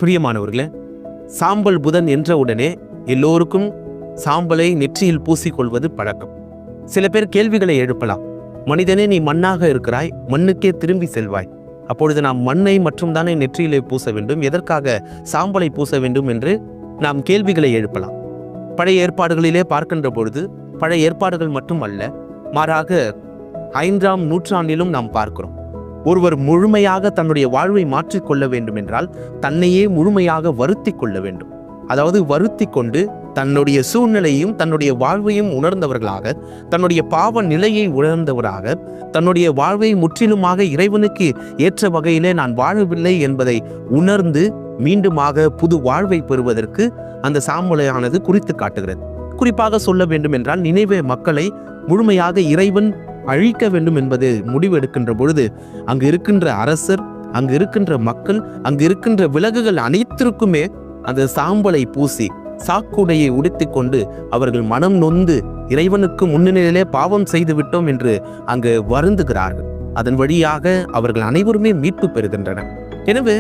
பிரியமானவர்களே, சாம்பல் புதன் என்ற உடனே எல்லோருக்கும் சாம்பலை நெற்றியில் பூசிக்கொள்வது பழக்கம். சில பேர் கேள்விகளை எழுப்பலாம். மனிதனே, நீ மண்ணாக இருக்கிறாய், மண்ணுக்கே திரும்பி செல்வாய். அப்பொழுது நாம் மண்ணை மற்றும் தானே நெற்றியிலே பூச வேண்டும், எதற்காக சாம்பலை பூச வேண்டும் என்று நாம் கேள்விகளை எழுப்பலாம். பழைய ஏற்பாடுகளிலே பார்க்கின்ற பொழுது பழைய ஏற்பாடுகள் மட்டும் அல்ல, மாறாக 5ஆம் நூற்றாண்டிலும் நாம் பார்க்கிறோம். ஒருவர் முழுமையாக தன்னுடைய வாழ்வை மாற்றிக்கொள்ள வேண்டும் என்றால் தன்னையே முழுமையாக வருத்தி கொள்ள வேண்டும். அதாவது வருத்தி கொண்டு தன்னுடைய சூழ்நிலையும் தன்னுடைய வாழ்வையும் உணர்ந்தவர்களாக, தன்னுடைய பாவ நிலையை உணர்ந்தவராக, தன்னுடைய வாழ்வை முற்றிலுமாக இறைவனுக்கு ஏற்ற வகையிலே நான் வாழவில்லை என்பதை உணர்ந்து மீண்டுமாக புது வாழ்வை பெறுவதற்கு அந்த சாம்பலையானது குறித்து காட்டுகிறது. குறிப்பாக சொல்ல வேண்டும் என்றால், நினைவே மக்களை முழுமையாக இறைவன் அழிக்க வேண்டும் என்பது முடிவெடுக்கின்ற பொழுது அங்கு இருக்கின்ற அரசர், அங்கு இருக்கின்ற மக்கள், அங்கு இருக்கின்ற விலங்குகள் அனைத்திற்குமே அந்த சாம்பலை பூசி சாக்குடையை உடுத்தி கொண்டு அவர்கள் மனம் நொந்து இறைவனுக்கு முன்னிலையிலே பாவம் செய்து விட்டோம் என்று அங்கு வருந்துகிறார்கள். அதன் வழியாக அவர்கள் அனைவருமே மீட்பு பெறுகின்றனர். எனவே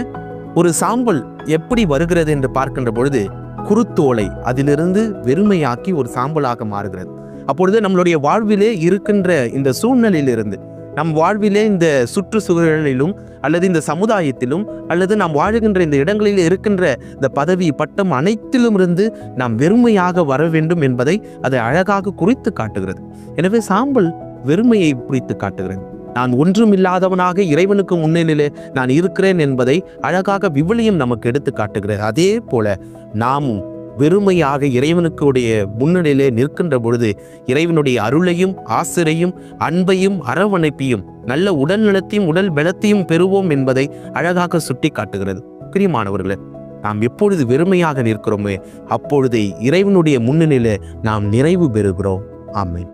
ஒரு சாம்பல் எப்படி வருகிறது என்று பார்க்கின்ற பொழுது குருத்தோலை அதிலிருந்து வெறுமையாக்கி ஒரு சாம்பலாக மாறுகிறது. அப்பொழுது நம்மளுடைய வாழ்விலே இருக்கின்ற இந்த சூழ்நிலையிலிருந்து, நம் வாழ்விலே இந்த சுற்றுச்சூழலிலும் அல்லது இந்த சமுதாயத்திலும் அல்லது நாம் வாழுகின்ற இந்த இடங்களில் இருக்கின்ற இந்த பதவி பட்டம் அனைத்திலும் இருந்து நாம் வெறுமையாக வர வேண்டும் என்பதை அதை அழகாக குறித்து காட்டுகிறது. எனவே சாம்பல் வெறுமையை குறித்து காட்டுகிறது. நான் ஒன்றும் இல்லாதவனாக இறைவனுக்கு முன்னிலையிலே நான் இருக்கிறேன் என்பதை அழகாக விவிலியம் நமக்கு எடுத்து காட்டுகிறது. அதே போல நாமும் வெறுமையாக இறைவனுக்குடைய முன்னிலையிலே நிற்கின்ற பொழுது இறைவனுடைய அருளையும் ஆசிரையும் அன்பையும் அரவணைப்பையும் நல்ல உடல்நலத்தையும் உடல் பலத்தையும் பெறுவோம் என்பதை அழகாக சுட்டி காட்டுகிறது. பிரியமானவர்களே, நாம் எப்பொழுது வெறுமையாக நிற்கிறோமே அப்பொழுது இறைவனுடைய முன்னிலையிலே நாம் நிறைவு பெறுகிறோம். ஆமென்.